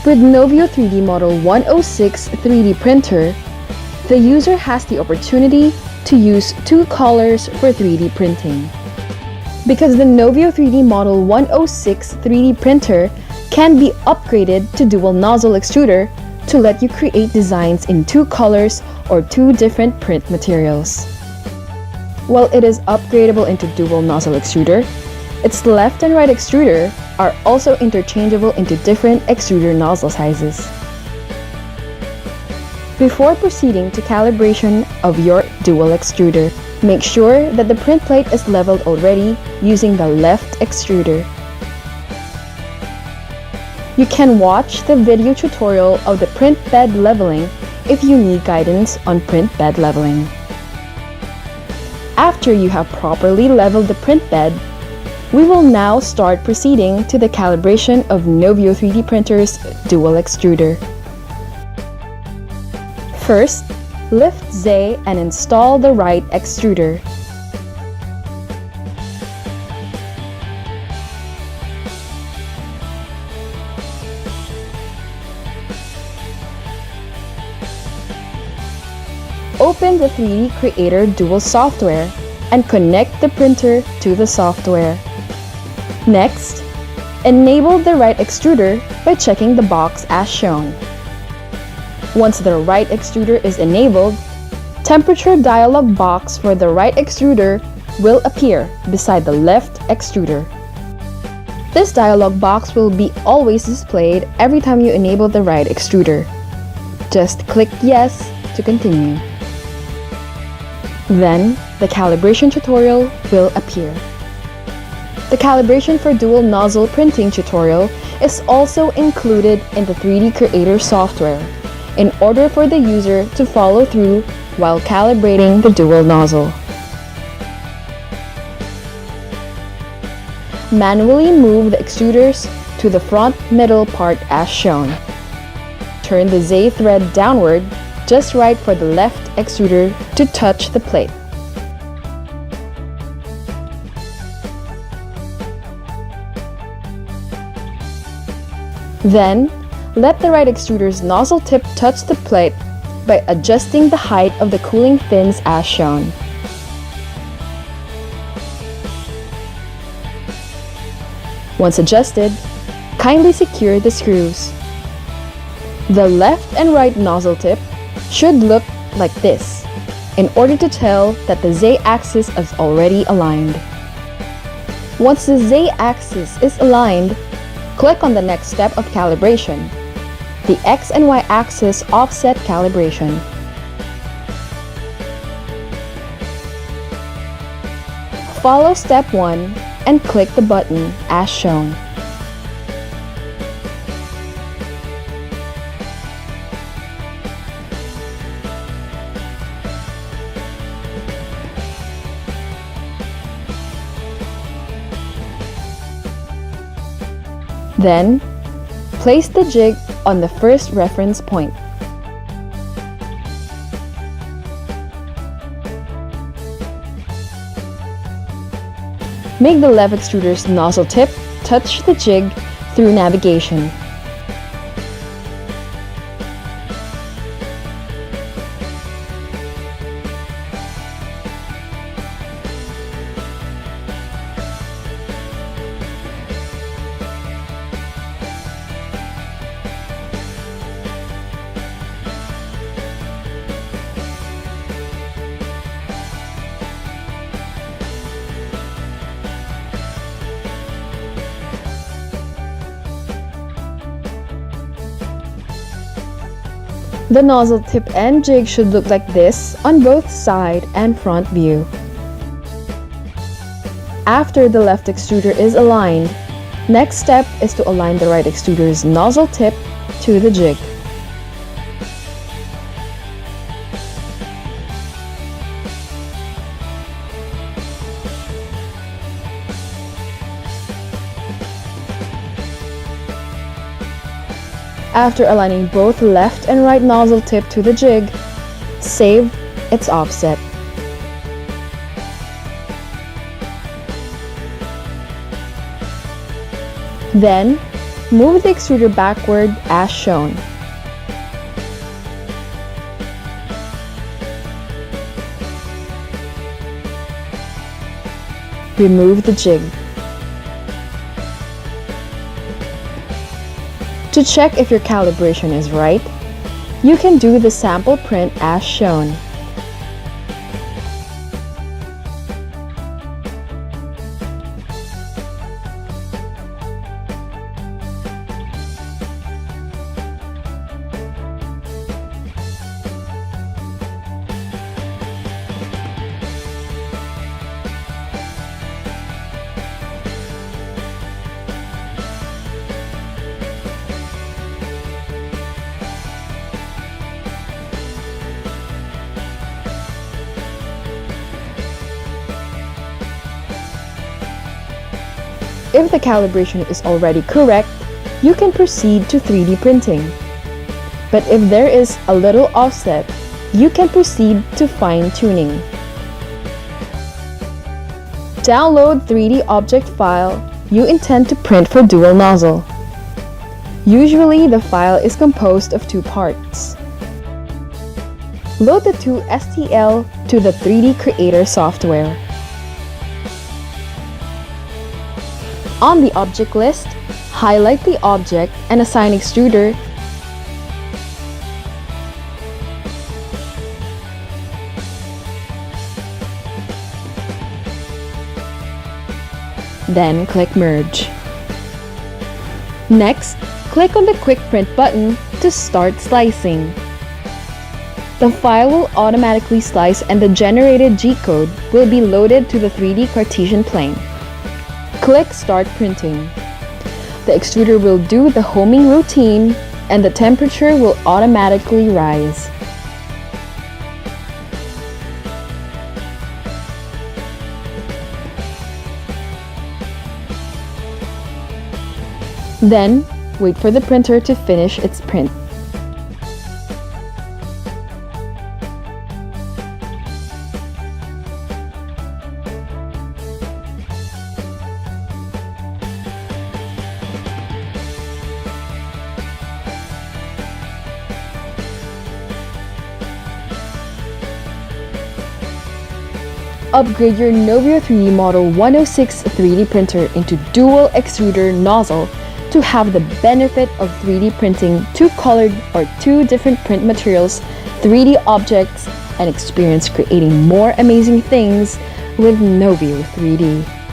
With Novio 3D Model 106 3D printer, the user has the opportunity to use two colors for 3D printing. Because the Novio 3D Model 106 3D printer can be upgraded to dual nozzle extruder to let you create designs in two colors or two different print materials. While it is upgradable into dual nozzle extruder, its left and right extruder are also interchangeable into different extruder nozzle sizes. Before proceeding to calibration of your dual extruder, make sure that the print plate is leveled already using the left extruder. You can watch the video tutorial of the print bed leveling if you need guidance on print bed leveling. After you have properly leveled the print bed, we will now start proceeding to the calibration of Novio 3D printer's dual extruder. First, lift Z and install the right extruder. Open the 3D Creator Dual software and connect the printer to the software. Next, enable the right extruder by checking the box as shown. Once the right extruder is enabled, temperature dialog box for the right extruder will appear beside the left extruder. This dialog box will be always displayed every time you enable the right extruder. Just click Yes to continue. Then, the calibration tutorial will appear. The calibration for dual nozzle printing tutorial is also included in the 3D Creator software in order for the user to follow through while calibrating the dual nozzle. Manually move the extruders to the front middle part as shown. Turn the Z thread downward just right for the left extruder to touch the plate. Then, let the right extruder's nozzle tip touch the plate by adjusting the height of the cooling fins as shown. Once adjusted, kindly secure the screws. The left and right nozzle tip should look like this in order to tell that the Z-axis is already aligned. Once the Z-axis is aligned, click on the next step of calibration, the X and Y axis offset calibration. Follow step 1 and click the button as shown. Then, place the jig on the first reference point. Make the left extruder's nozzle tip touch the jig through navigation. The nozzle tip and jig should look like this on both side and front view. After the left extruder is aligned, next step is to align the right extruder's nozzle tip to the jig. After aligning both left and right nozzle tip to the jig, save its offset. Then, Move the extruder backward as shown. Remove the jig. To check if your calibration is right, you can do the sample print as shown. If the calibration is already correct, you can proceed to 3D printing. But if there is a little offset, you can proceed to fine-tuning. Download 3D object file you intend to print for dual nozzle. Usually, the file is composed of two parts. Load the two STL to the 3D Creator software. On the object list, highlight the object and assign extruder. Then click Merge. Next, click on the Quick Print button to start slicing. The file will automatically slice and the generated G-code will be loaded to the 3D Cartesian plane. Click Start Printing. The extruder will do the homing routine and the temperature will automatically rise. Then, wait for the printer to finish its print. Upgrade your Novio 3D Model 106 3D printer into dual extruder nozzle to have the benefit of 3D printing two colored or two different print materials, 3D objects, and experience creating more amazing things with Novio 3D.